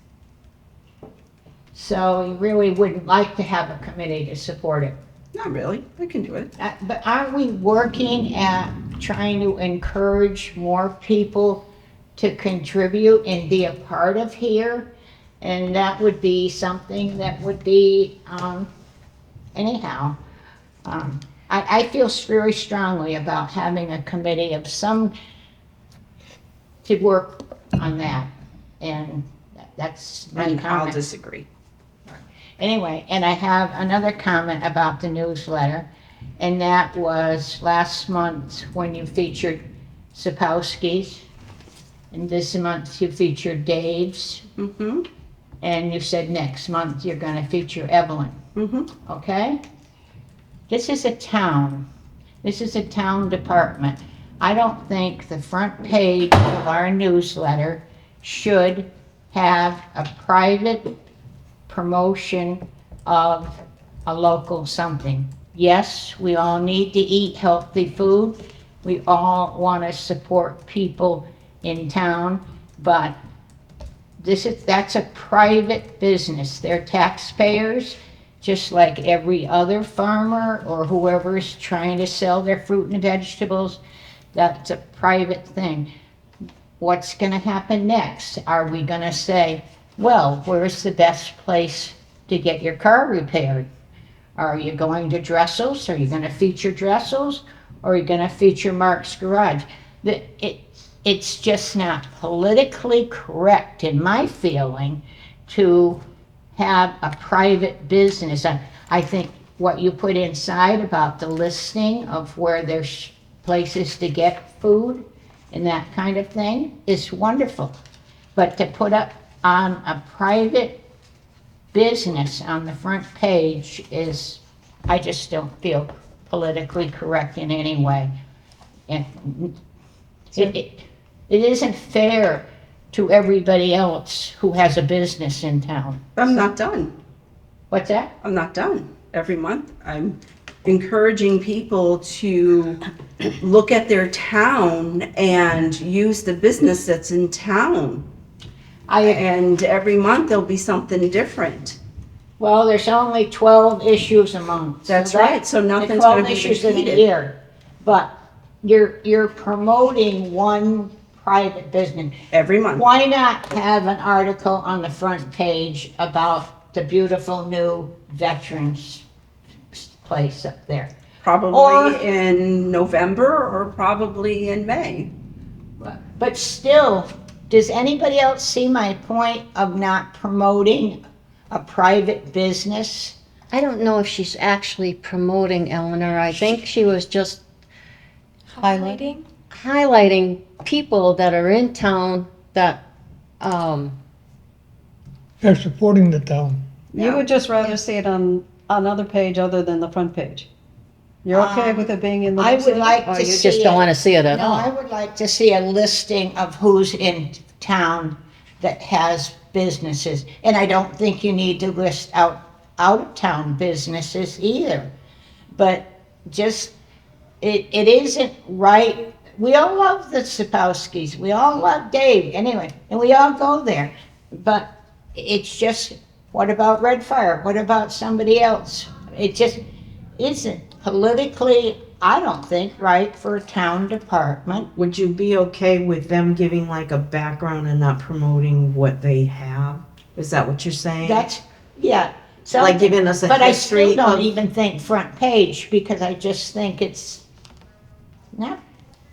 So you really wouldn't like to have a committee to support it? Not really, I can do it. But aren't we working at trying to encourage more people to contribute and be a part of here? And that would be something that would be, anyhow. I feel very strongly about having a committee of some to work on that. And that's my And I'll comment. disagree. Anyway, and I have another comment about the newsletter, and that was last month when you featured Sapowski's, and this month you featured Dave's, Mm-hmm, and you said next month you're gonna feature Evelyn, mm-hmm. okay? This is a town. This is a town department. I don't think the front page of our newsletter should have a private promotion of a local something. Yes, we all need to eat healthy food. We all want to support people in town, but that's a private business. They're taxpayers, just like every other farmer or whoever is trying to sell their fruit and vegetables. That's a private thing. What's going to happen next? Are we going to say, well, where's the best place to get your car repaired? Are you going to Dressel's? Are you going to feature Dressel's? Or are you going to feature Mark's Garage? It's just not politically correct, in my feeling, to have a private business. I think what you put inside about the listing of where there's places to get food and that kind of thing is wonderful. But to put up on a private business on the front page is, I just don't feel politically correct in any way. And it isn't fair to everybody else who has a business in town. I'm not done. What's that? I'm not done. Every month, I'm encouraging people to look at their town and use the business that's in town. And every month, there'll be something different. Well, there's only 12 issues a month. That's right, so nothing's 12 gonna be issues in a repeated. year. But you're promoting one private business. Every month. Why not have an article on the front page about the beautiful new veterans place up there? Probably Or- in November or probably in May. But still, does anybody else see my point of not promoting a private business? I don't know if she's actually promoting Eleanor. I think she was just Highlighting? highlighting people that are in town that, They're supporting the town. You would just rather see it on another page other than the front page? You're okay with it being in the I would newsletter? like or to you see just don't it. want to see it at No, I all. would like to see a listing of who's in town that has businesses. And I don't think you need to list out-of-town businesses either. But just, it isn't right. We all love the Sapowskis. We all love Dave, anyway, and we all go there. But it's just, what about Red Fire? What about somebody else? It just isn't politically, I don't think, right for a town department. Would you be okay with them giving like a background and not promoting what they have? Is that what you're saying? That's, yeah. Like giving us a But I still history don't of- even think front page, because I just think it's not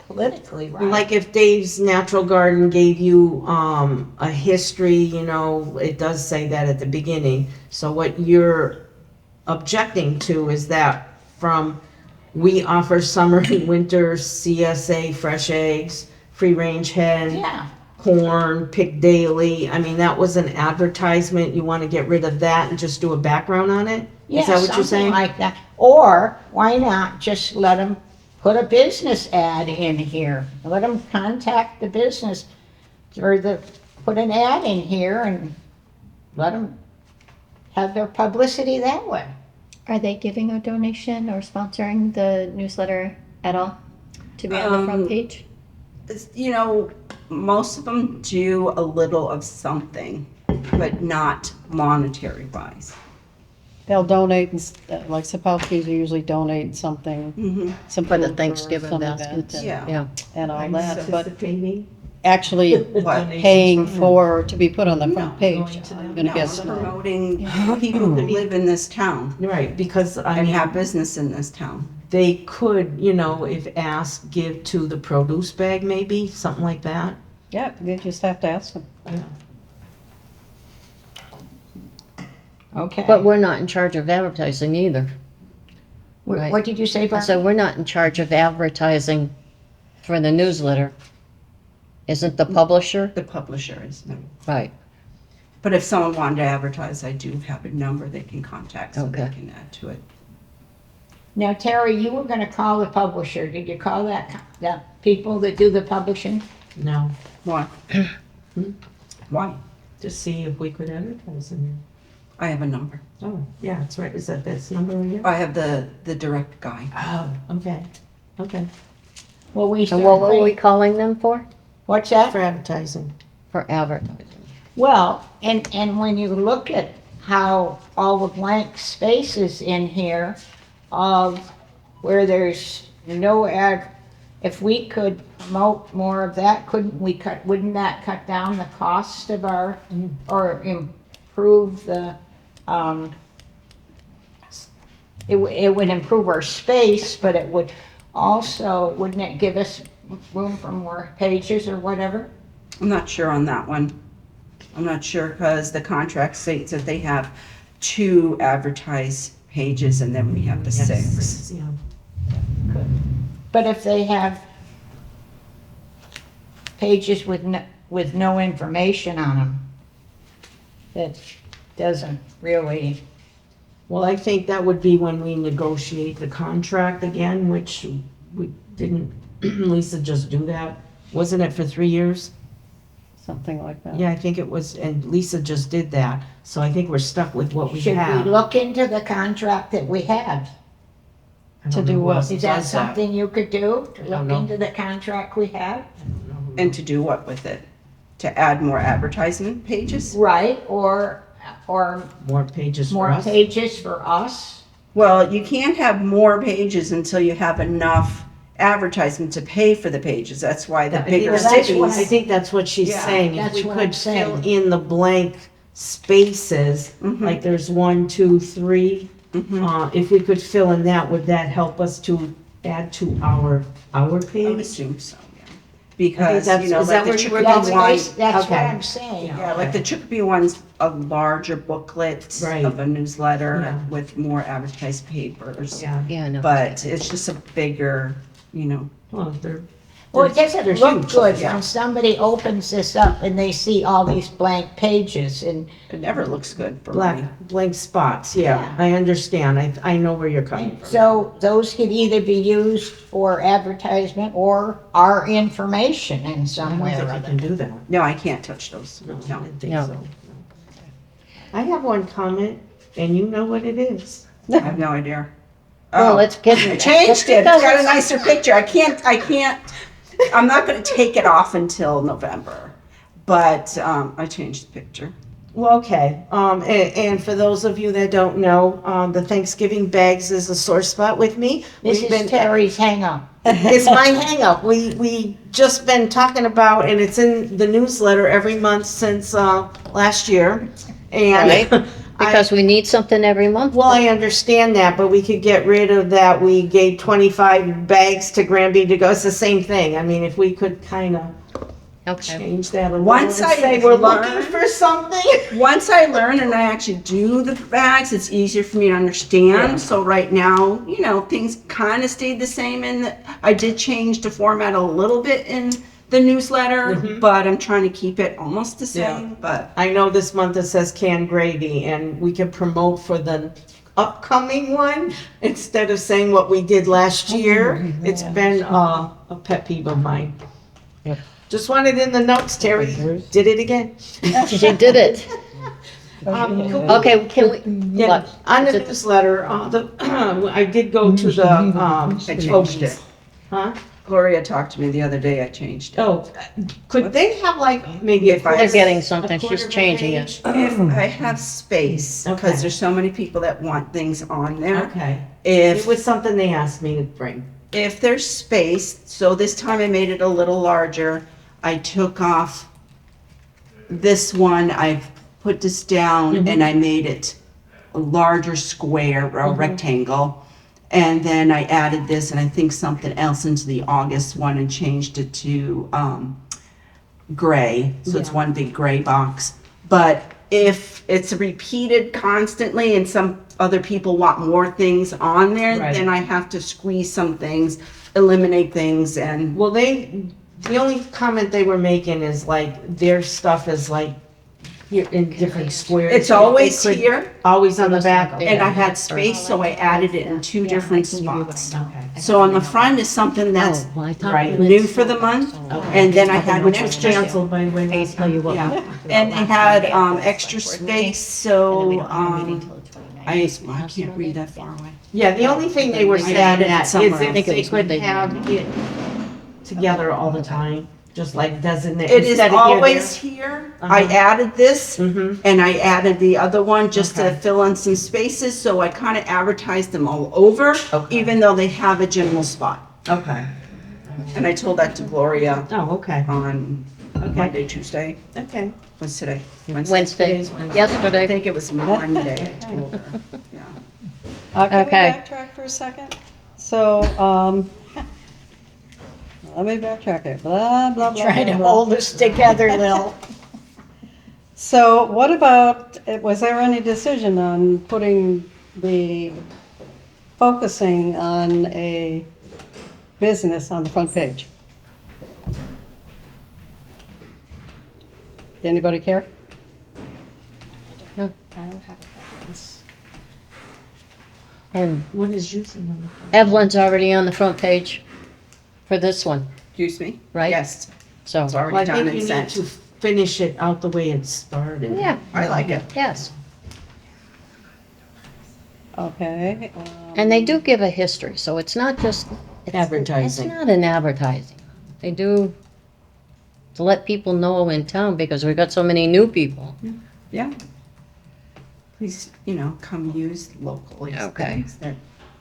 politically right. Like if Dave's Natural Garden gave you a history, you know, it does say that at the beginning. So what you're objecting to is that from we offer summer and winter CSA fresh eggs, free range hen, Yeah, corn, pick daily. I mean, that was an advertisement. You want to get rid of that and just do a background on it? yeah, Is that what you're something saying? like that. Or why not just let them put a business ad in here. Let them contact the business or put an ad in here and let them have their publicity that way. Are they giving a donation or sponsoring the newsletter at all to be on the front Um, page? You know, most of them do a little of something, but not monetary wise. They'll donate, like Sapowski's will usually donate something, Mm-hmm. some For the food Thanksgiving some basket. event and- Yeah. And all that, but Participating? actually What? paying for, to be put on the front No, page. going to them. I'm gonna No, guess I'm no. promoting people who live in this town Right, because I and mean, have business in this town. they could, you know, if asked, give to the produce bag maybe, something like that. Yeah, you just have to ask them. Okay. But we're not in charge of advertising either. right. What did you say, Barbara? So we're not in charge of advertising for the newsletter. Isn't the publisher? The publisher is no. Right. But if someone wanted to advertise, I do have a number they can contact so they Okay. can add to it. Now, Terry, you were gonna call the publisher. Did you call the people that do the publishing? No, Why? Why? to see if we could advertise in I have a number. there. Oh, yeah, that's right. Is that this number right here? I have the direct guy. Oh, okay, okay. Well, we And what were we certainly, calling them for? what's that? For advertising. For advertising. Well, and when you look at how all the blank spaces in here of where there's no ad, if we could promote more of that, wouldn't that cut down the cost of our, or improve the, it would improve our space, but it would also, wouldn't it give us room for more pages or whatever? I'm not sure on that one. I'm not sure because the contract states that they have 2 advertised pages and then we have the 6. Yeah. But if they have pages with no information on them, that doesn't really, Well, I think that would be when we negotiate the contract again, which we didn't, Lisa just do that? Wasn't it for 3 years? Something like that. Yeah, I think it was, and Lisa just did that. So I think we're stuck with what we should we have. look into the contract that we have? I don't to do know who what? else Is that does something you could do, to don't look know. into the contract we have? And to do what with it? To add more advertisement pages? Right, or More pages for more us? pages for us? Well, you can't have more pages until you have enough advertisement to pay for the pages. That's why the I think bigger that's that's what cities. I think that's what she's Yeah, saying. If that's we what could I'm saying. fill in the blank spaces, Mhm. like there's 1, 2, 3. Mhm. If we could fill in that, would that help us to add to our I would page? assume so, yeah. Because, that's- you know, is like that the what you were Chicopee going one, with? That's what Okay. I'm saying. yeah, like the Chicopee one's a larger booklet Right. of a newsletter Yeah. with more advertised papers. Yeah, Yeah, I know. But it's just a bigger, you know, well, they're. Well, it they're doesn't look huge. good yeah. when somebody opens this up and they see all these blank pages and it never looks good for me. Blank spots, yeah, Yeah. I understand. I know where you're coming And from. so those could either be used for advertisement or our information in I some don't way or think you other. can do that. No, I can't touch those. No, I No. didn't think No. so. I have one comment, and you know what it is. I have no idea. Well, Oh, let's get I changed it. It's got a nicer picture. I can't, I'm not gonna take it off until November. But, I changed the picture. Well, okay, and for those of you that don't know, the Thanksgiving bags is a sore spot with me. This We've is been- Terry's hang-up. It's my hang-up. We just been talking about, and it's in the newsletter every month since, last year. And Right. Because we need something every month. well, I understand that, but we could get rid of that. We gave 25 bags to Granby to go. It's the same thing. I mean, if we could kind of Okay. change that a little Once and I say we're learn- looking for something. Once I learn and I actually do the bags, it's easier for me to understand. Yeah. So right now, you know, things kind of stayed the same I did change the format a little bit in the newsletter, but I'm trying to keep it almost the same, Yeah. but I know this month it says canned gravy, and we can promote for the upcoming one instead of saying what we did last year. It's been a pet peeve of mine. Yeah. Just wanted in the notes, Terry did it again. She did it. Can we- Okay, can we, Yeah, what? on the newsletter, I did go to the, I changed it. huh? Gloria talked to me the other day, I changed it. Oh, could they have like maybe a If I- They're quarter- getting a something, quarter she's of a changing it. page? If I have space, Okay. because there's so many people that want things on there. Okay, it If, was something they asked me to bring. if there's space, so this time I made it a little larger. I took off this one, I put this down and I made it a larger square, a rectangle. And then I added this and I think something else into the August one and changed it to gray. So it's one big gray box. But if it's repeated constantly and some other people want more things on there, Right. then I have to squeeze some things, eliminate things, and Well, the only comment they were making is like their stuff is like here in different squares. it's They always could- here. Always on the back. And I had space, so I added it in two different spots. Okay. So on the front is something that's Oh, well, I thought right, we new for the month, and then I had Which an was extra, canceled by the way. I tell you what. yeah, and they had extra space, so I can't read that far away. Yeah, the only thing they were I sad added at is somewhere if else. think it they was what could they- have it together all the time, just like designate. It is always here. I added this, Mm-hmm. and I added the other one just to Okay. fill in some spaces, so I kind of advertised them all over, Okay. even though they have a general spot. Okay. And I told that to Gloria Oh, okay. on Monday, Tuesday. Okay. What's today? Wednesday, Today's Wednesday. I yesterday. think it was Monday. I told her. Yeah. Can we Okay. backtrack for a second? So, let me backtrack it. Blah, blah, blah. Trying to blah, blah. hold us together, Lil. So what about, was there any decision on focusing on a business on the front page? Anybody care? And What is using? Evelyn's already on the front page for this one, Excuse me? Right? Yes, so. it's Well, already I done think and you need sent. to finish it out the way it started. Yeah, I like it. yes. Okay. And they do give a history, so it's not just. Advertising. It's not an advertising. They do to let people know in town because we've got so many new people. Yeah. Please, come use locally. Okay. things that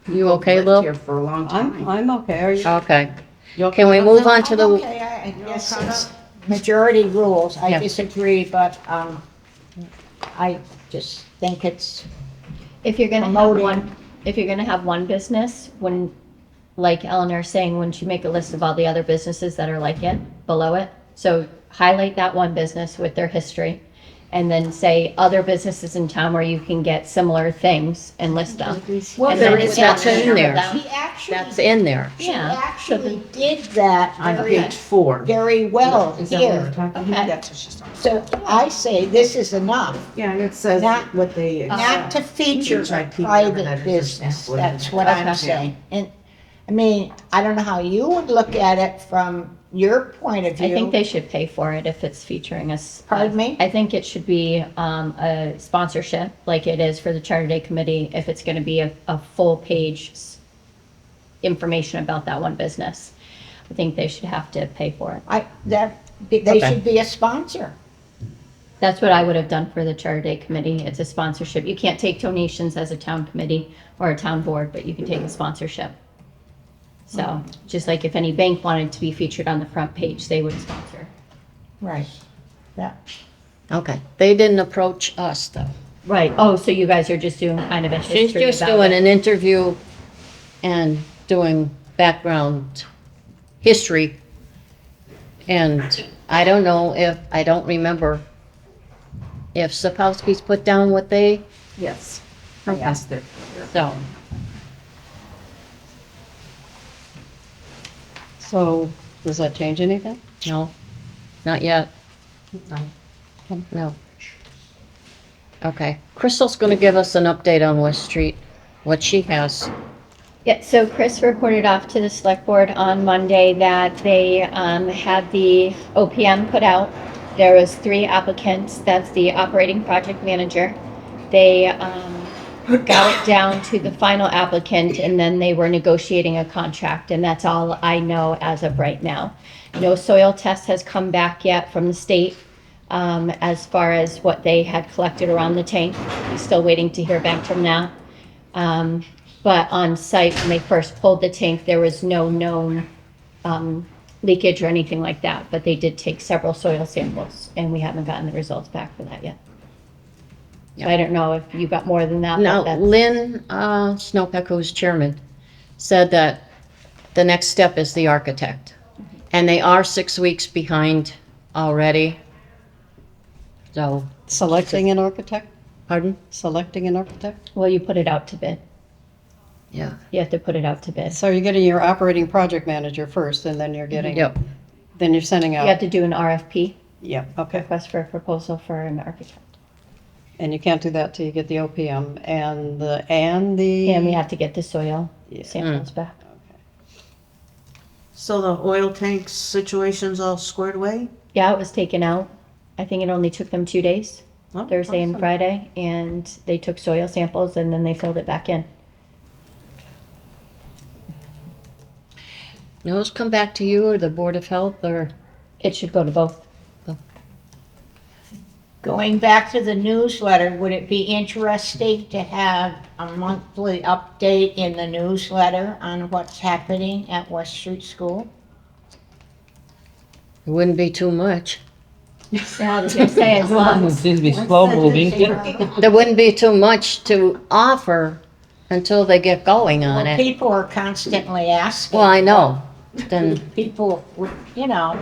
You okay, lived Lil? here for a long I'm, time. I'm okay. Are you? Okay. You okay Can we with move that? on to the, Okay, I guess it's majority rules. I Yeah. disagree, but, I just think it's, If you're gonna have Promoting. one, if you're gonna have one business, when, like Eleanor's saying, when you make a list of all the other businesses that are like it, below it, so highlight that one business with their history, and then say other businesses in town where you can get similar things and list them. well, And there then is- it's that's not in share there. them. She actually, that's in there. she Yeah. actually did that On very, page 4. very well Is that what we're here. talking Okay. That's what she's talking So I say this is enough, Yeah, and it says Not- what they. not to feature HIP, a whatever that private is, business, whatever. that's what Okay. I'm saying. And, I mean, I don't know how you would look at it from your point of I think view. they should pay for it if it's featuring us. Pardon me? I think it should be a sponsorship, like it is for the Charter Day Committee, if it's gonna be a full page information about that one business. I think they should have to pay for it. They Okay. should be a sponsor. That's what I would have done for the Charter Day Committee. It's a sponsorship. You can't take donations as a town committee or a town board, but you can take a sponsorship. So, just like if any bank wanted to be featured on the front page, they would sponsor. Right. Yeah. Okay. They didn't approach us though. Right. Oh, so you guys are just doing kind of a She's history just about doing it. an interview and doing background history. And I don't know I don't remember if Sapowski's put down what they, Yes, I asked it. so. So, does that change anything? No, not yet. No. No. Okay. Crystal's gonna give us an update on West Street. what she has. Yeah, so Chris reported off to the select board on Monday that they had the OPM put out. There was 3 applicants. That's the operating project manager. They got it down to the final applicant, and then they were negotiating a contract, and that's all I know as of right now. No soil test has come back yet from the state as far as what they had collected around the tank. We're still waiting to hear back from that. But on site, when they first pulled the tank, there was no known leakage or anything like that. But they did take several soil samples, and we haven't gotten the results back for that yet. So I don't know if you got more than that. Now, but that's- Lynn Snowpeck, who's chairman, said that the next step is the architect. And they are 6 weeks behind already. So, Selecting an architect? pardon? Selecting an architect? Well, you put it out to bid. Yeah. You have to put it out to bid. So you're getting your operating project manager first, and then you're getting, Yep. then you're sending You out. have to do an RFP, Yeah, okay. request for a proposal for an architect. And you can't do that till you get the OPM and the. And we have to get the soil Yeah. samples back. So the oil tank situation's all squared away? Yeah, it was taken out. I think it only took them 2 days, Oh, Thursday and awesome. Friday, and they took soil samples and then they filled it back in. Those come back to you or the Board of Health or? It should go to both. Going back to the newsletter, would it be interesting to have a monthly update in the newsletter on what's happening at West Street School? It wouldn't be too much. Yeah, I was gonna say as long It seems to be slow moving. There wouldn't be too much to offer until they get going on Well, it. people are constantly asking. Well, I know. Then, People, you know,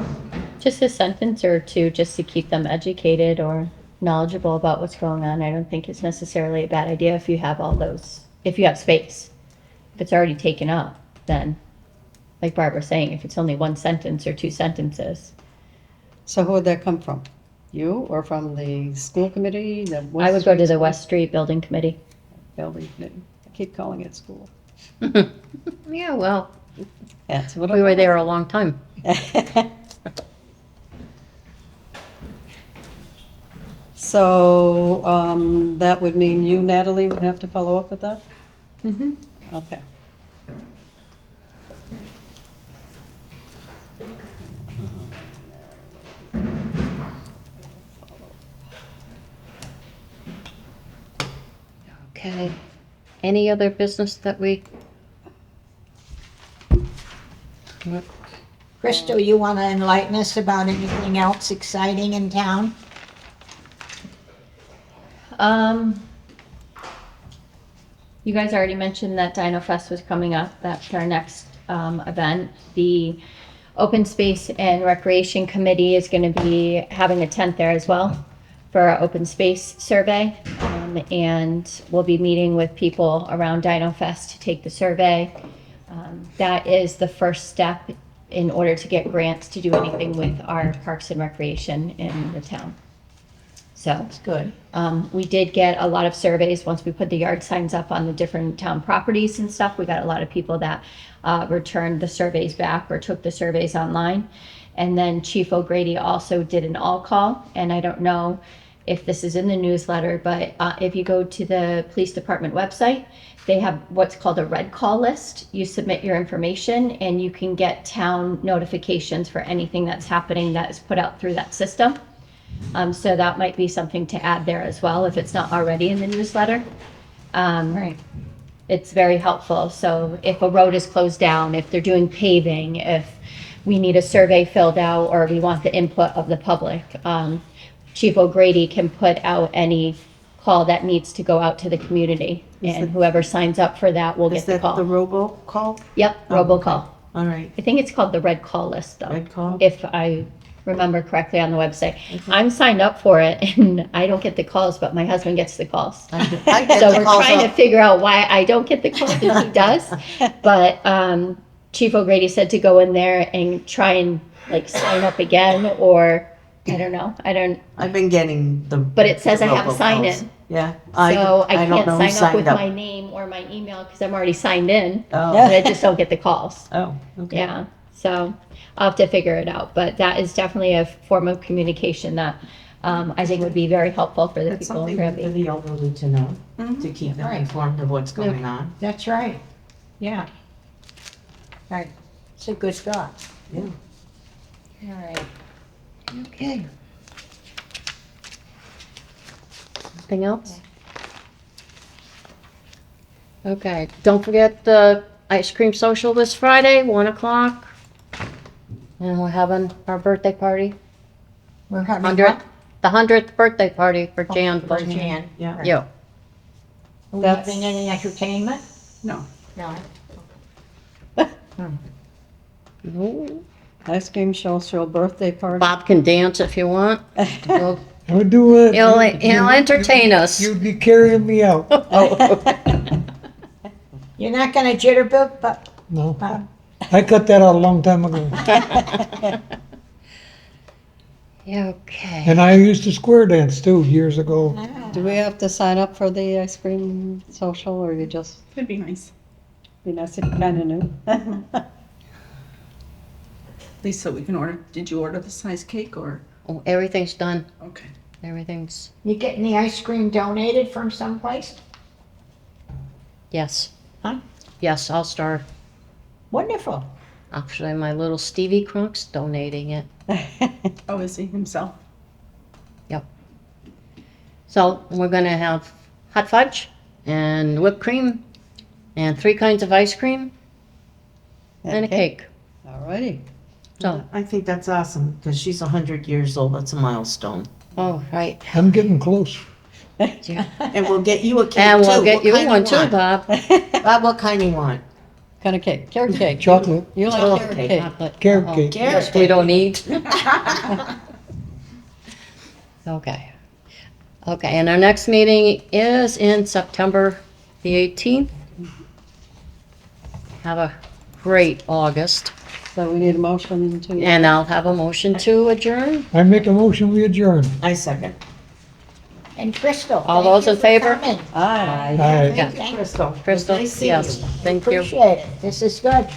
just a sentence or two just to keep them educated or knowledgeable about what's going on. I don't think it's necessarily a bad idea if you have all those, if you have space. If it's already taken up, then, like Barbara's saying, if it's only 1 sentence or 2 sentences. So who would that come from? You or from the school committee? The I would go to the Street West Street Building Committee. Building committee? I keep calling it school. yeah, well, That's what we were there a long time. So, that would mean you, Natalie, would have to follow up with that? Mm-hmm. Okay. Okay. Any other business that we? Crystal, you want to enlighten us about anything else exciting in town? You guys already mentioned that Dino Fest was coming up. That's our next event. The Open Space and Recreation Committee is going to be having a tent there as well for our open space survey. And we'll be meeting with people around Dino Fest to take the survey. That is the first step in order to get grants to do anything with our parks and recreation in the town. So That's good. we did get a lot of surveys once we put the yard signs up on the different town properties and stuff. We got a lot of people that returned the surveys back or took the surveys online. And then Chief O'Grady also did an all call. And I don't know if this is in the newsletter, but if you go to the police department website, they have what's called a red call list. You submit your information and you can get town notifications for anything that's happening that is put out through that system. So that might be something to add there as well, if it's not already in the newsletter. Right. It's very helpful. So if a road is closed down, if they're doing paving, if we need a survey filled out, or we want the input of the public, Chief O'Grady can put out any call that needs to go out to the community. And whoever signs up for that will Is get the that the call. robocall? Yep, Oh, robocall. All right. I think it's called the red call list though. Red call? If I remember correctly on the website. I'm signed up for it and I don't get the calls, but my husband gets the calls. I get So the we're calls trying to up. figure out why I don't get the calls and he does. But Chief O'Grady said to go in there and try and like sign up again, or I don't know. I've been getting the. But it says I have to sign robocalls. in. Yeah. So I don't can't know who sign up with signed my name or my email because I'm already signed in, Oh, but I just don't get the calls. oh, okay. Yeah, so I'll have to figure it out, but that is definitely a form of communication that I think would be very helpful for the That's people in something For Granby. the elderly to know, Mhm. to keep them Right. informed of what's going on. That's right. Yeah. Right. It's a good thought. Yeah. All right. Okay. Anything else? Okay, don't forget the ice cream social this Friday, 1 o'clock. And we're having our birthday party. We're having 100th, what? the 100th birthday party for Jan. For Jan. Yeah. Right. Yeah. Are we That's- having any entertainment? No. No. Ooh. Ice cream show, birthday party. Bob can dance if you want. He'll I would do it. he'll entertain us. You'd be carrying me out. You're not gonna jitterbug, but, No, Bob? I cut that out a long time ago. Yeah, okay. And I used to square dance too, years ago. Do we have to sign up for the ice cream social, or you just, It'd be nice. be nice if you kind of knew? Lisa, we can order, did you order the size cake or? Oh, everything's done. Okay. Everything's, You getting the ice cream donated from someplace? yes. Huh? Yes, I'll start. Wonderful. Actually, my little Stevie Crunk's donating it. Oh, is he himself? So we're gonna have hot fudge and whipped cream and 3 kinds of ice cream and a cake. All righty. So, I think that's awesome, because she's 100 years old, that's a milestone. oh, right. I'm getting close. And we'll get you a cake too. And we'll get What you kind one you too, want? Bob. Bob, what kind you want? Kind of cake, carrot cake. Chocolate, You like Oh, carrot cake. cake? Chocolate. carrot Uh-oh. cake. Carrot We cake. don't eat. Okay. Okay, and our next meeting is in September the 18th. Have a great August, So we need a motion to. and I'll have a motion to adjourn. I make a motion, we adjourn. I second. And Crystal. All thank those you in for favor? coming. Aye. Aye. Yeah. Thank you, Crystal. Crystal, Nice seeing yes, you. thank you. Appreciate it. This is good.